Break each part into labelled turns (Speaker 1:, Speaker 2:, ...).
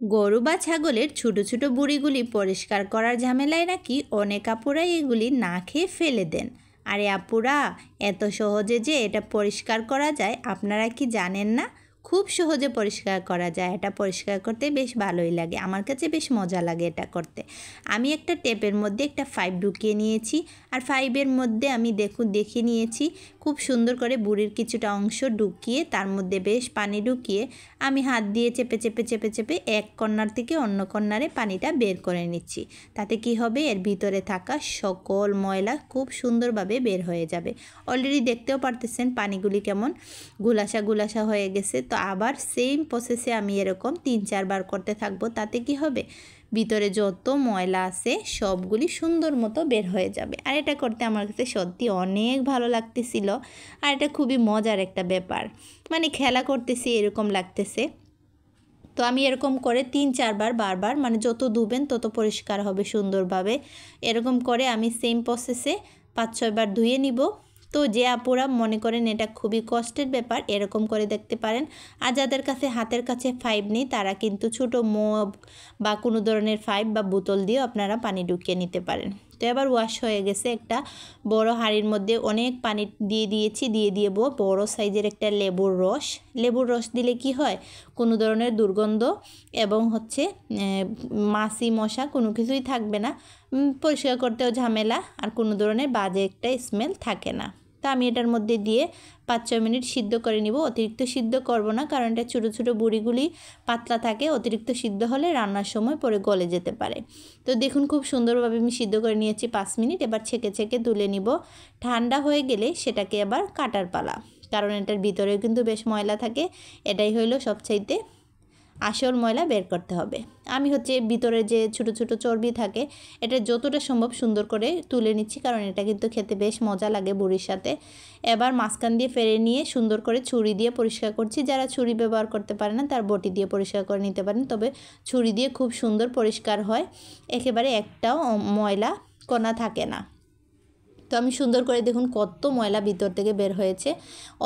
Speaker 1: গরু বা ছাগলের ছোট ছোট বুড়িগুলি পরিষ্কার করার ঝামেলায় নাকি অনেক আপুরাই এগুলি না খেয়ে ফেলে দেন। আরে আপুরা, এত সহজে যে এটা পরিষ্কার করা যায় আপনারা কি জানেন না? খুব সহজে পরিষ্কার করা যায়। এটা পরিষ্কার করতে বেশ ভালোই লাগে, আমার কাছে বেশ মজা লাগে এটা করতে। আমি একটা টেপের মধ্যে একটা পাইপ ঢুকিয়ে নিয়েছি, আর পাইপের মধ্যে আমি দেখিয়ে নিয়েছি খুব সুন্দর করে বুড়ির কিছুটা অংশ ঢুকিয়ে তার মধ্যে বেশ পানি ঢুকিয়ে আমি হাত দিয়ে চেপে চেপে চেপে চেপে এক কর্নার থেকে অন্য কর্নারে পানিটা বের করে নিচ্ছি। তাতে কি হবে, এর ভিতরে থাকা সকল ময়লা খুব সুন্দরভাবে বের হয়ে যাবে। অলরেডি দেখতেও পারতেছেন পানিগুলি কেমন গুলাসা গুলাসা হয়ে গেছে। তো আবার সেম প্রসেসে আমি এরকম 3-4 বার করতে থাকবো। তাতে কি হবে, ভিতরে যত ময়লা আছে সবগুলি সুন্দর মতো বের হয়ে যাবে। আর এটা করতে আমার কাছে সত্যি অনেক ভালো লাগতেছিল। আর এটা খুবই মজার একটা ব্যাপার, মানে খেলা করতেছি এরকম লাগতেছে। তো আমি এরকম করে 3-4 বার বারবার, মানে যত ধুবেন তত পরিষ্কার হবে সুন্দরভাবে। এরকম করে আমি সেম প্রসেসে 5-6 বার ধুয়ে নিব। তো যে আপুরা মনে করেন এটা খুবই কষ্টের ব্যাপার, এরকম করে দেখতে পারেন। আর যাদের কাছে হাতের কাছে পাইপ নেই তারা কিন্তু ছোটো মগ বা কোনো ধরনের পাইপ বা বোতল দিয়েও আপনারা পানি ঢুকিয়ে নিতে পারেন। তো এবার ওয়াশ হয়ে গেছে। একটা বড় হাঁড়ির মধ্যে অনেক পানি দিয়ে দিয়েছি, দিয়ে বড় সাইজের একটা লেবুর রস দিলে কি হয়, কোনো ধরনের দুর্গন্ধ এবং মাছি মশা কোনো কিছুই থাকবে না, পরিষ্কার করতেও ঝামেলা, আর কোনো ধরনের বাজে একটা স্মেল থাকে না। তো আমি এটার মধ্যে দিয়ে 5-6 মিনিট সিদ্ধ করে নিব। অতিরিক্ত সিদ্ধ করব না, কারণ এটা ছোটো ছোটো বুড়িগুলি পাতলা থাকে, অতিরিক্ত সিদ্ধ হলে রান্নার সময় পরে গলে যেতে পারে। তো দেখুন খুব সুন্দরভাবে আমি সিদ্ধ করে নিয়েছি 5 মিনিট। এবার ছেঁকে ছেঁকে তুলে নিব। ঠান্ডা হয়ে গেলে সেটাকে আবার কাটার পালা, কারণ এটার ভিতরেও কিন্তু বেশ ময়লা থাকে। এটাই হইল সবচাইতে আসল ময়লা বের করতে হবে। আমি ভিতরে যে ছোটো ছোটো চর্বি থাকে এটা যতটা সম্ভব সুন্দর করে তুলে নিচ্ছি, কারণ এটা কিন্তু খেতে বেশ মজা লাগে বুড়ির সাথে। এবার মাঝখান দিয়ে ফেলে নিয়ে সুন্দর করে ছুরি দিয়ে পরিষ্কার করছি। যারা ছুরি ব্যবহার করতে পারে না তার বটি দিয়ে পরিষ্কার করে নিতে পারেন, তবে ছুরি দিয়ে খুব সুন্দর পরিষ্কার হয়, একেবারে একটাও ময়লা কণা থাকে না। তো আমি সুন্দর করে দেখুন কত ময়লা ভিতর থেকে বের হয়েছে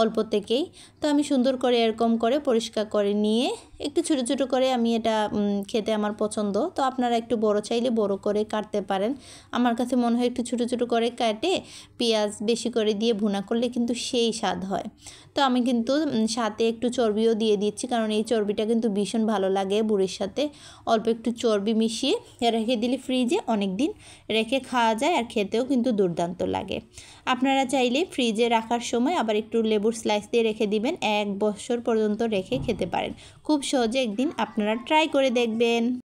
Speaker 1: অল্প থেকেই। তো আমি সুন্দর করে এরকম করে পরিষ্কার করে নিয়ে একটু ছোটো ছোটো করে আমি এটা খেতে আমার পছন্দ। তো আপনারা একটু বড় চাইলে বড় করে কাটতে পারেন। আমার কাছে মনে হয় একটু ছোটো ছোটো করে কাটে পেঁয়াজ বেশি করে দিয়ে ভুনা করলে কিন্তু সেই স্বাদ হয়। তো আমি কিন্তু সাথে একটু চর্বিও দিয়ে দিচ্ছি, কারণ এই চর্বিটা কিন্তু ভীষণ ভালো লাগে বুড়ির সাথে। অল্প একটু চর্বি মিশিয়ে রেখে দিলে ফ্রিজে অনেক দিন রেখে খাওয়া যায়, আর খেতেও কিন্তু দুর্দান্ত লাগে। আপনারা চাইলে ফ্রিজে রাখার সময় আবার একটু লেবুর স্লাইস দিয়ে রেখে দিবেন, 1 বছর পর্যন্ত রেখে খেতে পারেন। খুব সহজে একদিন আপনারা ট্রাই করে দেখবেন।